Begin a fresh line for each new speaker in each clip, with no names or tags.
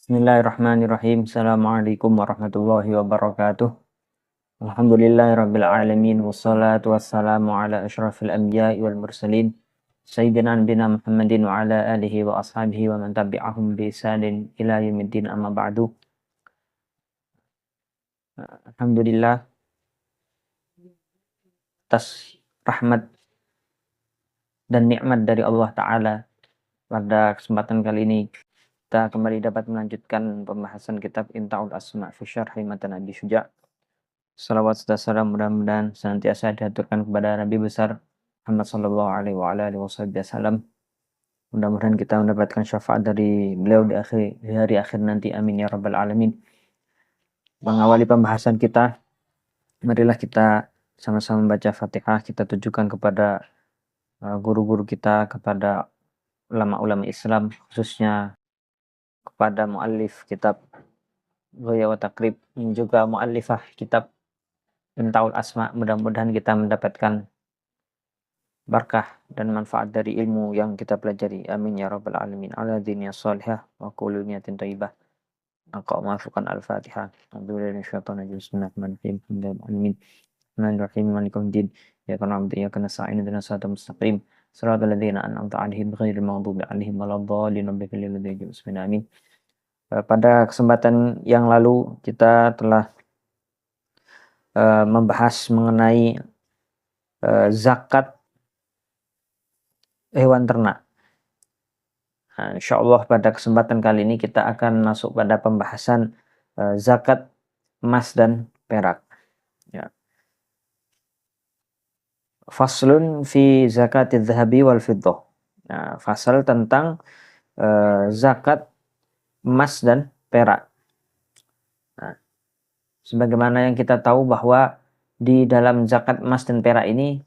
Bismillahirrahmanirrahim. Assalamualaikum warahmatullahi wabarakatuh. Alhamdulillahirabbil alamin wassalatu wassalamu ala asyrafil anbiya'i wal mursalin sayyidina nabiyina Muhammadin wa ala alihi wa ashabihi wa man tabi'ahum bi ihsanin ila yaumiddin amma ba'du. Alhamdulillah atas rahmat dan nikmat dari Allah Ta'ala, pada kesempatan kali ini kita kembali dapat melanjutkan pembahasan kitab Inta'ul Asma' fi Syarhi Matan Abi Syuja'. Salawat serta salam mudah-mudahan senantiasa diaturkan kepada Nabi besar Muhammad sallallahu alaihi wa alihi wasallam. Mudah-mudahan kita mendapatkan syafaat dari beliau di hari akhir nanti, amin ya rabbal alamin. Mengawali pembahasan kita, marilah kita sama-sama membaca Fatihah. Kita tujukan kepada guru-guru kita, kepada ulama-ulama Islam, khususnya kepada muallif kitab Ghaya wa Taqrib, dan juga muallifah kitab Inta'ul Asma'. Mudah-mudahan kita mendapatkan berkah dan manfaat dari ilmu yang kita pelajari, amin ya rabbal alamin. Ala diniyah salihah wa qulu niyatin thayyibah. Aku masukkan Al-Fatihah. Alhamdulillah minasyaitonir rajim. Bismillahirrahmanirrahim. Bismillahirrahmanirrahim. Malikul din. Ya kana abdi ya kana sa'in dan siratal mustaqim. Siratal ladzina an'amta 'alaihim ghairil maghdubi alaihim waladdallin. Amin. Pada kesempatan yang lalu kita telah membahas mengenai zakat hewan ternak. Nah, insyaallah pada kesempatan kali ini kita akan masuk pada pembahasan zakat emas dan perak. Ya. Faslun fi zakatiz zahabi wal fiddah. Nah, fasal tentang zakat emas dan perak. Nah, sebagaimana yang kita tahu bahwa di dalam zakat emas dan perak ini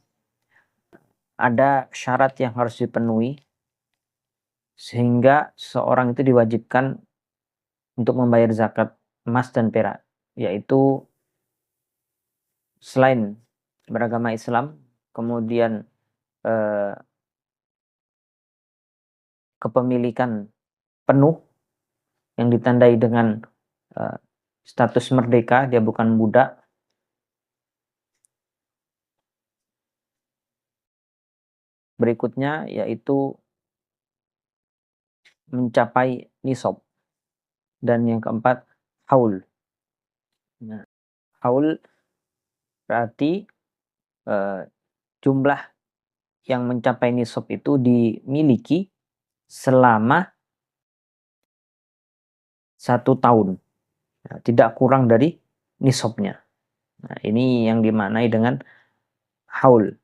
ada syarat yang harus dipenuhi sehingga seorang itu diwajibkan untuk membayar zakat emas dan perak, yaitu selain beragama Islam, kemudian kepemilikan penuh yang ditandai dengan status merdeka, dia bukan budak. Berikutnya yaitu mencapai nisab. Dan yang keempat, haul. Nah, haul berarti jumlah yang mencapai nisab itu dimiliki selama 1 tahun. Nah, tidak kurang dari nisabnya. Nah, ini yang dimaknai dengan haul.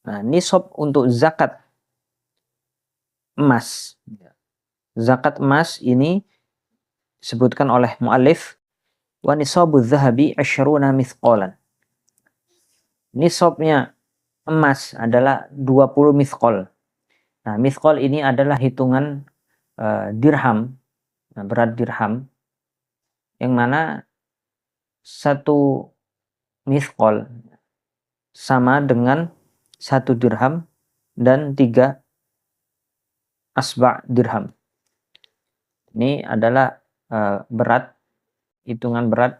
Nah, nisab untuk zakat emas. Zakat emas ini disebutkan oleh muallif, wa nisabu dzahabi 20 mithqalan. Nisabnya emas adalah 20 mithqal. Nah, mithqal ini adalah hitungan dirham, berat dirham, yang mana 1 mithqal sama dengan 1 dirham dan 3 asba' dirham. Ini adalah berat, hitungan berat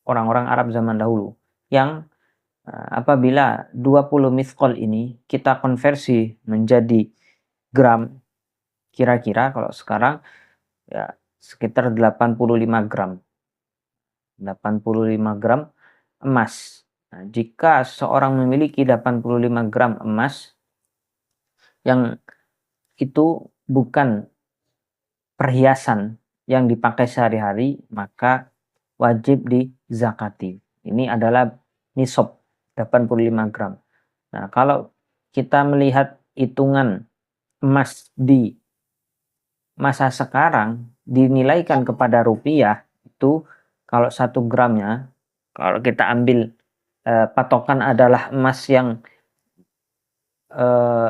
orang-orang Arab zaman dahulu, yang apabila 20 mithqal ini kita konversi menjadi gram, kira-kira kalau sekarang ya sekitar 85 gram. 85 gram emas. Nah, jika seorang memiliki 85 gram emas yang itu bukan perhiasan yang dipakai sehari-hari, maka wajib dizakati. Ini adalah nisab 85 gram. Nah, kalau kita melihat hitungan emas di masa sekarang dinilaikan kepada rupiah, itu kalau 1 gramnya, kalau kita ambil patokan adalah emas yang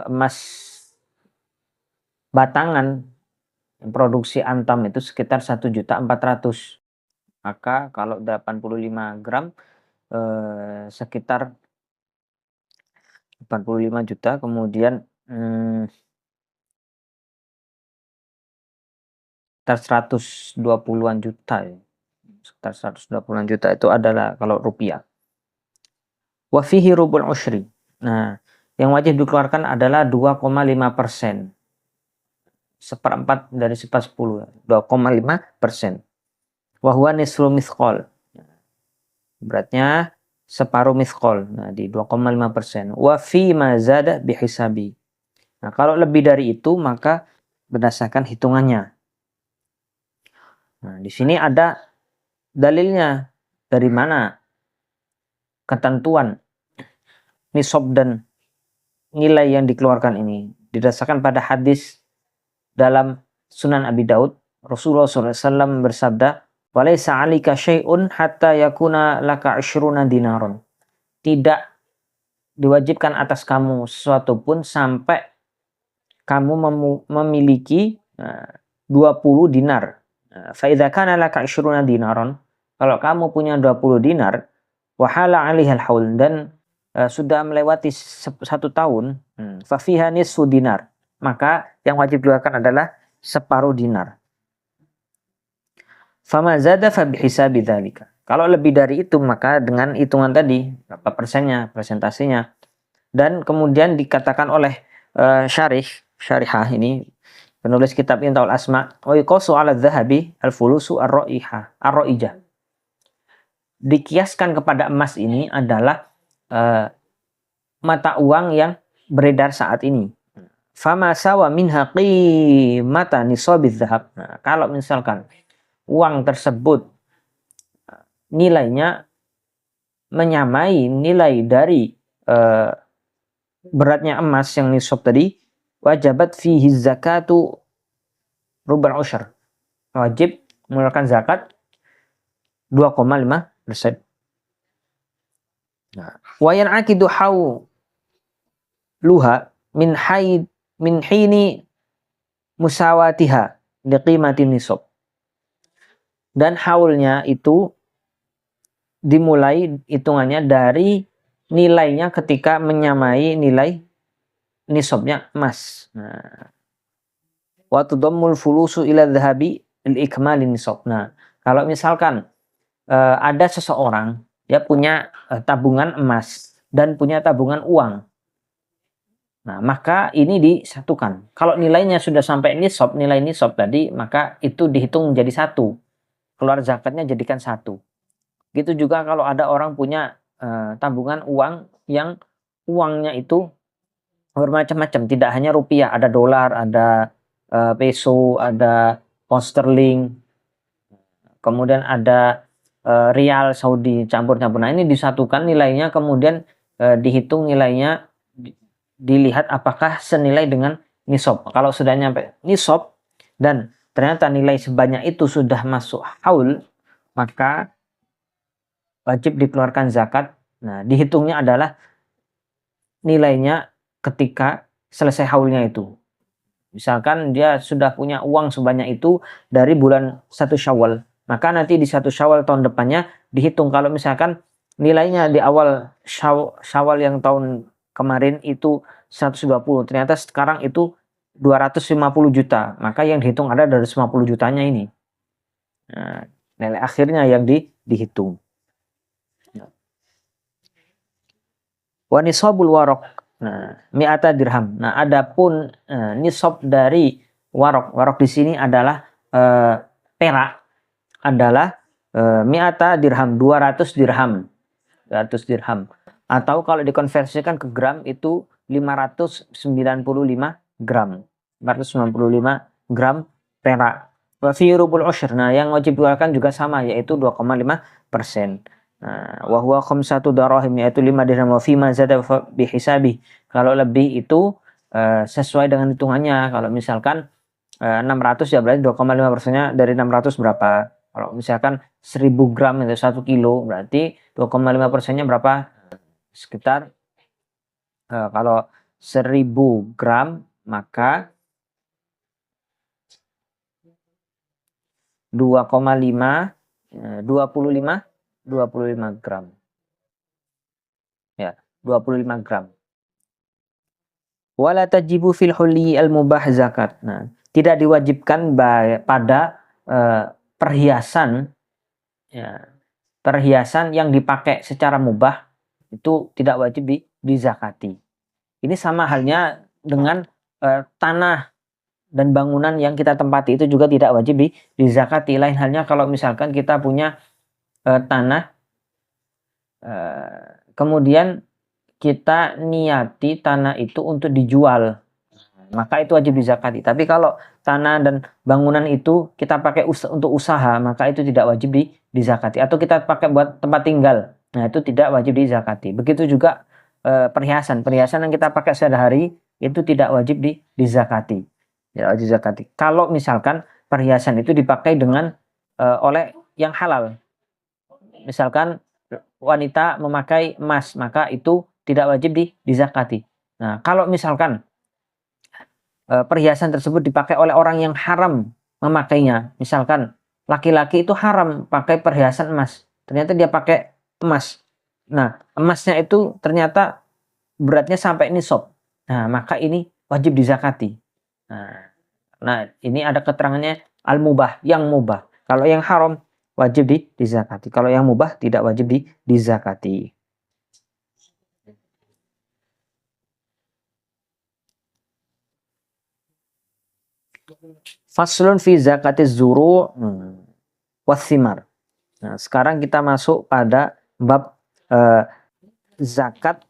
emas batangan, produksi Antam itu sekitar 1.400.000. Maka kalau 85 gram sekitar 85 juta, kemudian sekitar 120-an juta ya. Sekitar 120-an juta itu adalah kalau rupiah. Wa fihi rubul usyri. Nah, yang wajib dikeluarkan adalah 2,5%. Seperempat dari 10, 2,5%. Wa huwa nisfu mithqal. Beratnya separuh mithqal. Nah, di 2,5%. Wa fi ma zada bihisabi. Nah, kalau lebih dari itu maka berdasarkan hitungannya. Nah, di sini ada dalilnya. Dari mana ketentuan nisab dan nilai yang dikeluarkan ini? Didasarkan pada hadis dalam Sunan Abi Daud, Rasulullah SAW bersabda, "Walaysa 'alaika syai'un hatta yakuna laka 'ishruna dinaron." Tidak diwajibkan atas kamu sesuatu pun sampai kamu memiliki 20 dinar. Fa idza kana laka 'ishruna dinaron, kalau kamu punya 20 dinar, wa hala 'alaihal haul, dan sudah melewati 1 tahun, fa fiha nisfu dinar, maka yang wajib dikeluarkan adalah separuh dinar. Fama zada fa bihisabi dzalika. Kalau lebih dari itu maka dengan hitungan tadi, berapa persennya, persentasenya. Dan kemudian dikatakan oleh syarihah ini, penulis kitab Intaul Asma, wa yuqasu 'ala dzahabi al-fulusu ar-ra'ijah. Dikiaskan kepada emas ini adalah mata uang yang beredar saat ini. Fama sawa minha qimata nisabiz zahab. Nah, kalau misalkan uang tersebut nilainya menyamai nilai dari beratnya emas yang nisab tadi, wajabat fihi zakatu rubul usyr. Wajib mengeluarkan zakat 2,5%. Nah, wa yan'aqidu luha min hini musawatiha liqimatin nisab. Dan haulnya itu dimulai hitungannya dari nilainya ketika menyamai nilai nisabnya emas. Nah, wa tudammul fulusu ila dhahabi al-ikmalin nisab. Nah, kalau misalkan ada seseorang ya punya tabungan emas dan punya tabungan uang. Nah, maka ini disatukan. Kalau nilainya sudah sampai nisab, nilai nisab tadi, maka itu dihitung menjadi satu. Keluar zakatnya jadikan satu. Gitu juga kalau ada orang punya tabungan uang yang uangnya itu bermacam-macam, tidak hanya rupiah, ada dolar, ada peso, ada pound sterling, kemudian ada rial Saudi campur-campur. Nah, ini disatukan nilainya, kemudian dihitung nilainya, dilihat apakah senilai dengan nisab. Kalau sudah nyampe nisab dan ternyata nilai sebanyak itu sudah masuk haul, maka wajib dikeluarkan zakat. Nah, dihitungnya adalah nilainya ketika selesai haulnya itu. Misalkan dia sudah punya uang sebanyak itu dari bulan 1 Syawal, maka nanti di 1 Syawal tahun depannya dihitung. Kalau misalkan nilainya di awal Syawal yang tahun kemarin itu 120, ternyata sekarang itu 250 juta, maka yang dihitung ada dari 50 jutanya ini. Nah, nilai akhirnya yang dihitung. Wa nisabul waraq. Nah, mi'ata dirham. Nah, adapun nisab dari waraq. Waraq di sini adalah perak, adalah mi'ata dirham, 200 dirham. 200 dirham. Atau kalau dikonversikan ke gram itu 595 gram. 595 gram perak. Wa fi rubul usyr. Nah, yang wajib dikeluarkan juga sama, yaitu 2,5%. Nah, wa huwa khamsatu darahim, yaitu 5 dirham. Wa fi ma zada bihisabi. Kalau lebih itu sesuai dengan hitungannya. Kalau misalkan 600 ya berarti 2,5%-nya dari 600 berapa? Kalau misalkan 1000 gram itu 1 kilo, berarti 2,5%-nya berapa? Sekitar kalau 1000 gram maka 2,5 25 gram. Ya, 25 gram. Wala tajibu fil hulli al-mubah zakat. Nah, tidak diwajibkan pada perhiasan, ya, perhiasan yang dipakai secara mubah itu tidak wajib dizakati. Ini sama halnya dengan tanah dan bangunan yang kita tempati itu juga tidak wajib dizakati. Lain halnya kalau misalkan kita punya tanah, kemudian kita niati tanah itu untuk dijual, maka itu wajib dizakati. Tapi kalau tanah dan bangunan itu kita pakai untuk usaha, maka itu tidak wajib dizakati. Atau kita pakai buat tempat tinggal, nah itu tidak wajib dizakati. Begitu juga perhiasan yang kita pakai sehari-hari itu tidak wajib dizakati. Tidak wajib dizakati. Kalau misalkan perhiasan itu dipakai dengan oleh yang halal, misalkan wanita memakai emas, maka itu tidak wajib dizakati. Nah, kalau misalkan perhiasan tersebut dipakai oleh orang yang haram memakainya, misalkan laki-laki itu haram pakai perhiasan emas, ternyata dia pakai emas. Nah, emasnya itu ternyata beratnya sampai nisab. Nah, maka ini wajib dizakati. Nah, ini ada keterangannya al-mubah, yang mubah. Kalau yang haram wajib dizakati. Kalau yang mubah tidak wajib dizakati. Faslun fi zakatiz zuru' wathimar. Nah, sekarang kita masuk pada bab zakat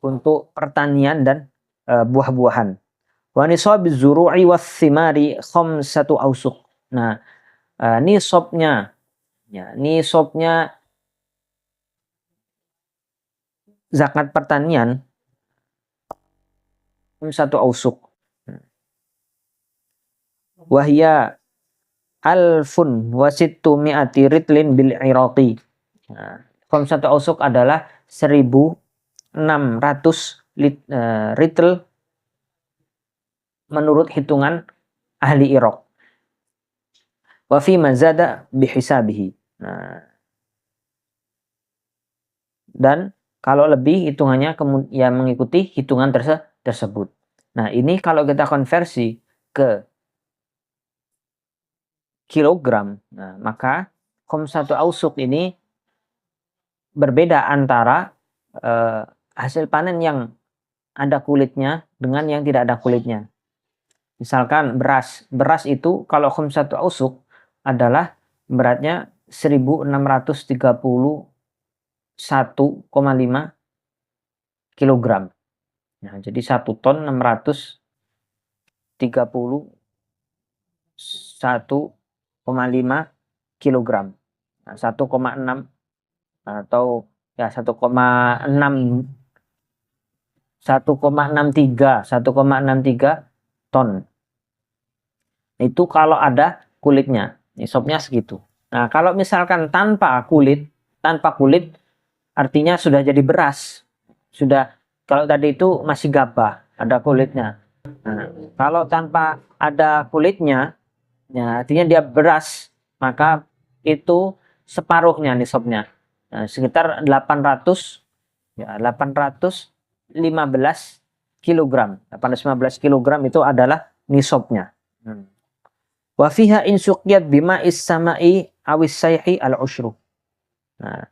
untuk pertanian dan buah-buahan. Wa nisabiz zuru'i wathimari khamsatu awsuq. Nah, nisabnya zakat pertanian satu ausuk. Wahya alfun wasittu mi'ati ritlin bil iraqi. Satu ausuk adalah 1.600 ritl menurut hitungan ahli Irak. Wa fi mazada bihisabihi. Nah, dan kalau lebih hitungannya ya mengikuti hitungan tersebut. Nah, ini kalau kita konversi ke kilogram, nah, maka satu ausuk ini berbeda antara hasil panen yang ada kulitnya dengan yang tidak ada kulitnya. Misalkan beras itu kalau satu ausuk adalah beratnya 1.631,5 kilogram. Nah, jadi 1 ton 631,5 kilogram. Nah, 1,6 atau ya 1,63 ton. Itu kalau ada kulitnya, nisabnya segitu. Nah, kalau misalkan tanpa kulit artinya sudah jadi beras. Sudah, kalau tadi itu masih gabah, ada kulitnya. Nah, kalau tanpa ada kulitnya, ya artinya dia beras, maka itu separuhnya nisabnya. Nah, sekitar 815 kilogram. 815 kilogram itu adalah nisabnya. Wa fiha in suqiyat bima is-sama'i awis sayhi al-usyru. Nah,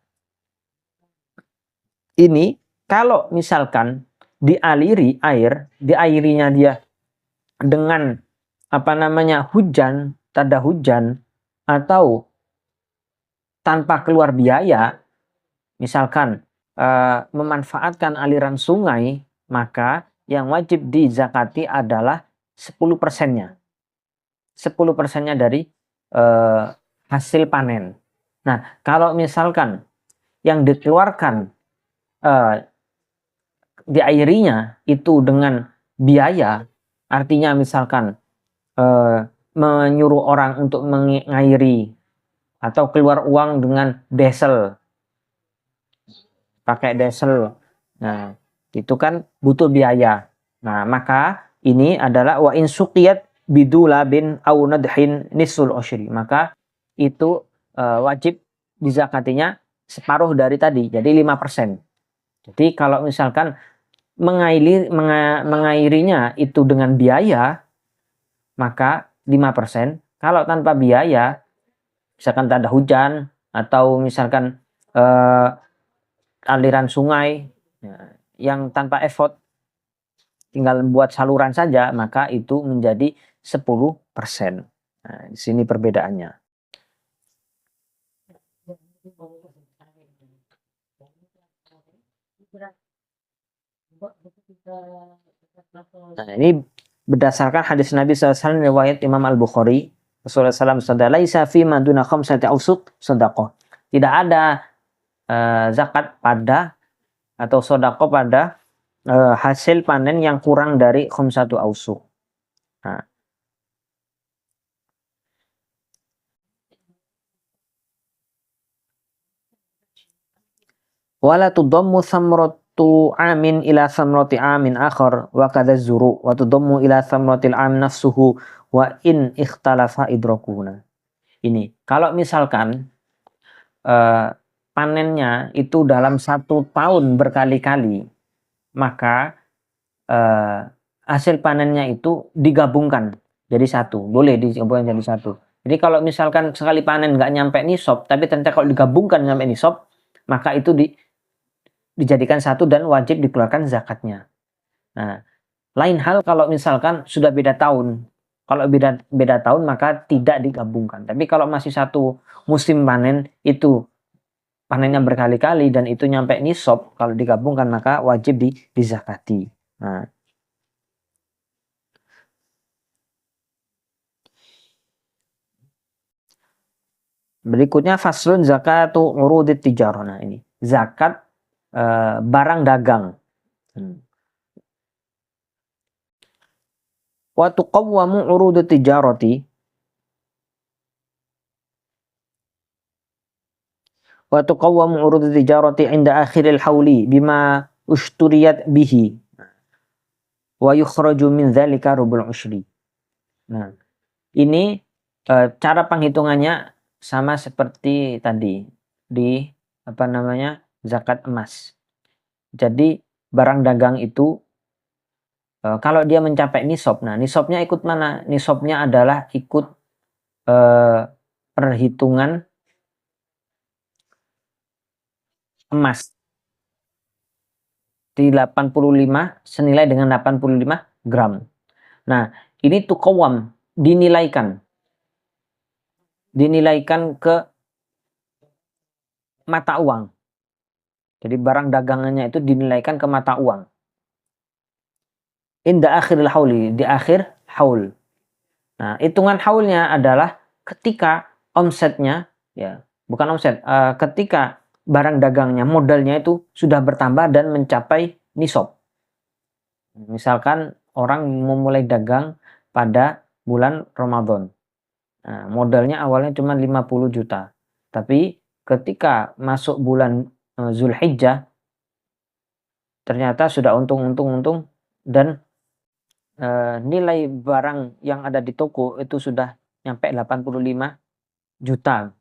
ini kalau misalkan diairinya dia dengan hujan, tanda hujan, atau tanpa keluar biaya, misalkan memanfaatkan aliran sungai, maka yang wajib dizakati adalah 10%-nya. 10%-nya dari hasil panen. Nah, kalau misalkan yang dikeluarkan diairinya itu dengan biaya, artinya misalkan menyuruh orang untuk mengairi atau keluar uang dengan diesel, pakai diesel, nah itu kan butuh biaya. Nah, maka ini adalah wa in suqiyat bidulabin au nadhin nisul usyri, maka itu wajib dizakatinya separuh dari tadi, jadi 5%. Jadi kalau misalkan mengairinya itu dengan biaya, maka 5%. Kalau tanpa biaya, misalkan tak ada hujan, atau misalkan aliran sungai yang tanpa effort, tinggal buat saluran saja, maka itu menjadi 10%. Nah, di sini perbedaannya. Nah, ini berdasarkan hadis Nabi SAW riwayat Imam Al-Bukhari. Rasulullah SAW bersabda, "Laisa fi ma duna khamsati awsuq shadaqah." Tidak ada zakat pada atau sedekah pada hasil panen yang kurang dari khamsatu awsuq. Nah, wala tudammu samratu amin ila samrati amin akhar wa kadza zuru wa tudammu ila samratil am nafsuhu wa in ikhtalafa idrakuna. Ini kalau misalkan panennya itu dalam 1 tahun berkali-kali, maka hasil panennya itu digabungkan jadi satu, boleh digabungkan jadi satu. Jadi kalau misalkan sekali panen nggak nyampe nisab, tapi ternyata kalau digabungkan nyampe nisab, maka itu dijadikan satu dan wajib dikeluarkan zakatnya. Nah, lain hal kalau misalkan sudah beda tahun. Kalau beda tahun maka tidak digabungkan. Tapi kalau masih satu musim panen, itu panennya berkali-kali dan itu nyampe nisab, kalau digabungkan maka wajib dizakati. Nah, berikutnya faslun zakatu urudit tijarah. Nah, ini zakat barang dagang. Wa tuqawwamu urudut tijarati wa tuqawwamu urudut tijarati inda akhiril hauli bima usturiyat bihi wa yukhraju min dzalika rubul usyri. Nah, ini cara penghitungannya sama seperti tadi di zakat emas. Jadi barang dagang itu kalau dia mencapai nisab, nah nisabnya ikut mana? Nisabnya adalah ikut perhitungan emas di 85 senilai dengan 85 gram. Nah, ini tuqawwam, dinilaikan ke mata uang. Jadi barang dagangannya itu dinilaikan ke mata uang. Inda akhiril hauli, di akhir haul. Nah, hitungan haulnya adalah ketika omsetnya, ya bukan omset, ketika barang dagangnya, modalnya itu sudah bertambah dan mencapai nisab. Misalkan orang memulai dagang pada bulan Ramadan. Nah, modalnya awalnya cuma 50 juta. Tapi ketika masuk bulan Zulhijjah, ternyata sudah untung dan nilai barang yang ada di toko itu sudah nyampe 85 juta.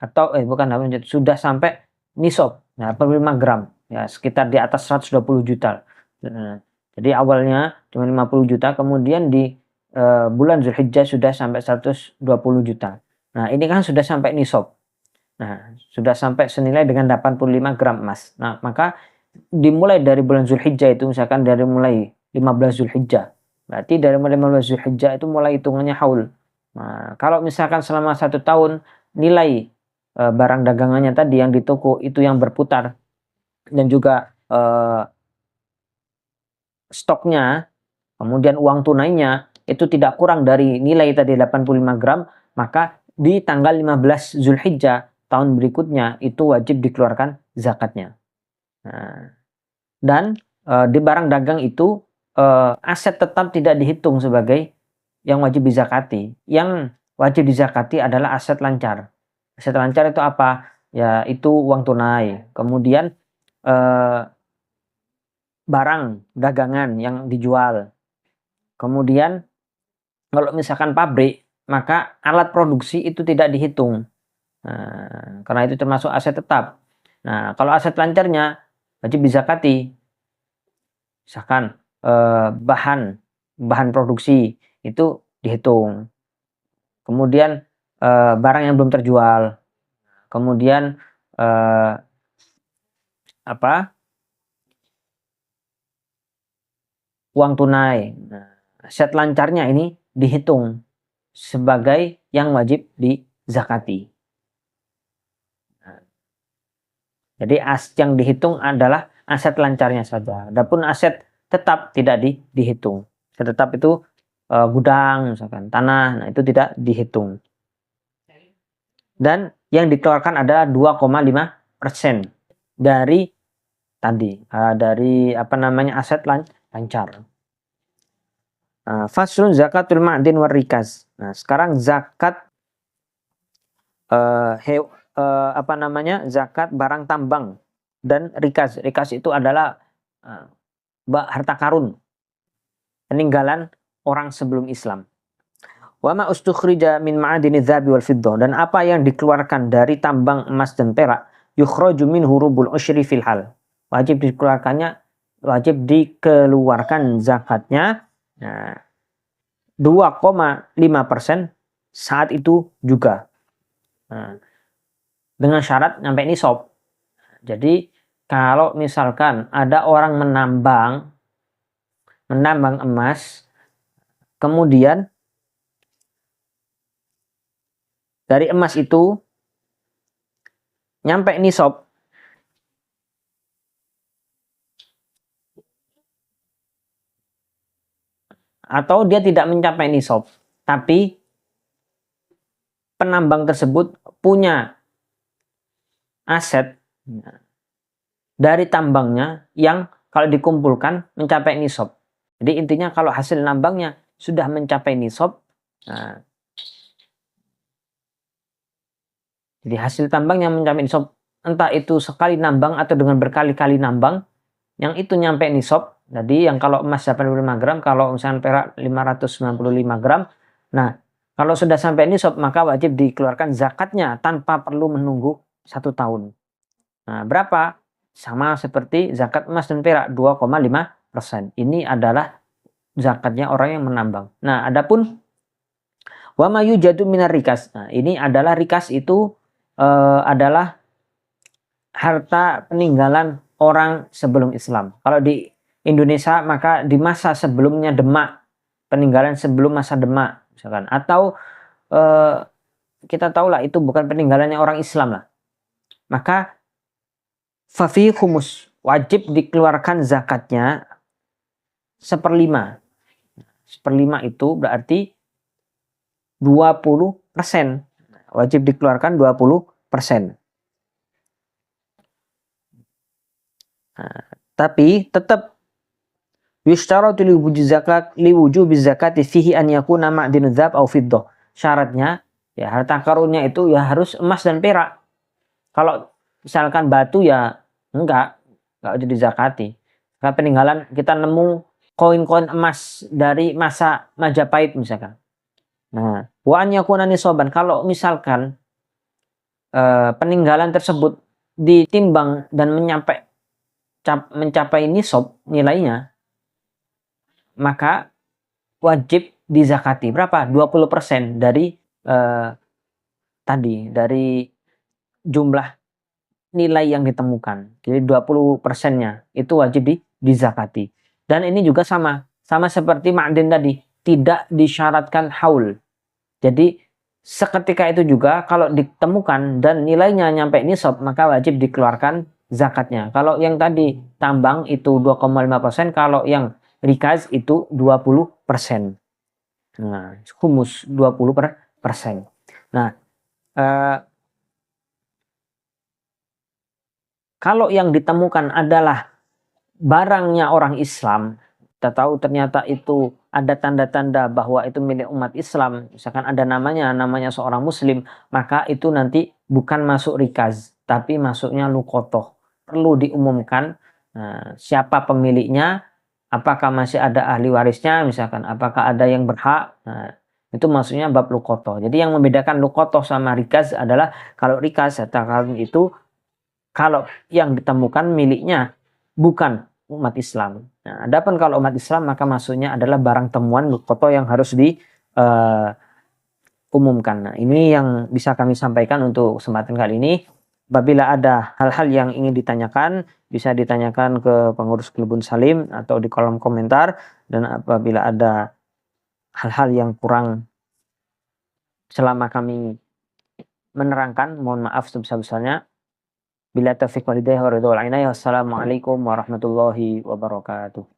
Atau bukan 85 juta, sudah sampai nisab. Nah, 85 gram. Ya, sekitar di atas 120 juta. Jadi awalnya cuma 50 juta, kemudian di bulan Zulhijjah sudah sampai 120 juta. Nah, ini kan sudah sampai nisab. Nah, sudah sampai senilai dengan 85 gram emas. Nah, maka dimulai dari bulan Zulhijjah itu, misalkan dari mulai 15 Zulhijjah. Berarti dari mulai 15 Zulhijjah itu mulai hitungannya haul. Nah, kalau misalkan selama 1 tahun nilai barang dagangannya tadi yang di toko itu yang berputar dan juga stoknya, kemudian uang tunainya itu tidak kurang dari nilai tadi 85 gram, maka di tanggal 15 Zulhijjah tahun berikutnya itu wajib dikeluarkan zakatnya. Nah, dan di barang dagang itu aset tetap tidak dihitung sebagai yang wajib dizakati. Yang wajib dizakati adalah aset lancar. Aset lancar itu apa? Ya, itu uang tunai. Kemudian barang dagangan yang dijual. Kemudian kalau misalkan pabrik, maka alat produksi itu tidak dihitung. Karena itu termasuk aset tetap. Nah, kalau aset lancarnya wajib dizakati. Misalkan bahan produksi itu dihitung. Kemudian barang yang belum terjual. Kemudian uang tunai. Nah, aset lancarnya ini dihitung sebagai yang wajib dizakati. Nah, jadi yang dihitung adalah aset lancarnya saja. Adapun aset tetap tidak dihitung. Aset tetap itu gudang, misalkan tanah, nah itu tidak dihitung. Dan yang dikeluarkan adalah 2,5% dari tadi, dari aset lancar. Faslun zakatul ma'din war rikaz. Nah, sekarang zakat zakat barang tambang dan rikaz. Rikaz itu adalah harta karun peninggalan orang sebelum Islam. Wa ma ustukhrija min ma'adini dzahabi wal fiddah, dan apa yang dikeluarkan dari tambang emas dan perak, yukhraju minhu rubul usyri fil hal. Wajib dikeluarkan zakatnya. Nah, 2,5% saat itu juga. Nah, dengan syarat sampai nisab. Jadi kalau misalkan ada orang menambang emas, kemudian dari emas itu nyampe nisab, atau dia tidak mencapai nisab, tapi penambang tersebut punya aset dari tambangnya yang kalau dikumpulkan mencapai nisab. Jadi intinya kalau hasil nambangnya sudah mencapai nisab, jadi hasil tambang yang mencapai nisab, entah itu sekali nambang atau dengan berkali-kali nambang, yang itu nyampe nisab. Jadi yang kalau emas 85 gram, kalau misalnya perak 595 gram. Nah, kalau sudah sampai nisab maka wajib dikeluarkan zakatnya tanpa perlu menunggu 1 tahun. Nah, berapa? Sama seperti zakat emas dan perak, 2,5%. Ini adalah zakatnya orang yang menambang. Nah, adapun wa ma yujadu minar rikas. Nah, ini adalah rikas itu adalah harta peninggalan orang sebelum Islam. Kalau di Indonesia maka di masa sebelumnya Demak, peninggalan sebelum masa Demak misalkan, atau kita tahulah itu bukan peninggalannya orang Islam lah, maka fafi khumus, wajib dikeluarkan zakatnya 1/5. 1/5 itu berarti 20%. Wajib dikeluarkan 20%. Nah, tapi tetap yushtaratu liwujubi zakati fihi an yakuna ma'dinu dzahab aw fiddah. Syaratnya ya harta karunnya itu ya harus emas dan perak. Kalau misalkan batu ya enggak wajib dizakati. Karena peninggalan kita nemu koin-koin emas dari masa Majapahit misalkan. Nah, wa an yakuna nisaban, kalau misalkan peninggalan tersebut ditimbang dan mencapai nisab nilainya, maka wajib dizakati berapa? 20% dari dari jumlah nilai yang ditemukan. Jadi 20%-nya itu wajib dizakati. Dan ini juga sama seperti ma'din tadi, tidak disyaratkan haul. Jadi seketika itu juga kalau ditemukan dan nilainya nyampe nisab maka wajib dikeluarkan zakatnya. Kalau yang tadi tambang itu 2,5%, kalau yang rikaz itu 20%. Nah, humus 20%. Nah, kalau yang ditemukan adalah barangnya orang Islam, kita tahu ternyata itu ada tanda-tanda bahwa itu milik umat Islam, misalkan ada namanya seorang muslim, maka itu nanti bukan masuk rikaz, tapi masuknya luqotoh. Perlu diumumkan siapa pemiliknya, apakah masih ada ahli warisnya, misalkan apakah ada yang berhak. Nah, Itu maksudnya bab luqotoh. Jadi yang membedakan luqotoh sama rikaz adalah kalau rikaz harta karun itu kalau yang ditemukan miliknya bukan umat Islam. Nah, adapun kalau umat Islam maka maksudnya adalah barang temuan luqotoh yang harus diumumkan. Nah, ini yang bisa kami sampaikan untuk kesempatan kali ini. Apabila ada hal-hal yang ingin ditanyakan, bisa ditanyakan ke pengurus Klubun Salim atau di kolom komentar. Dan apabila ada hal-hal yang kurang selama kami menerangkan, mohon maaf sebesar-besarnya. Bila taufiq walhidayah wa ridha wal inayah. Wassalamualaikum warahmatullahi wabarakatuh.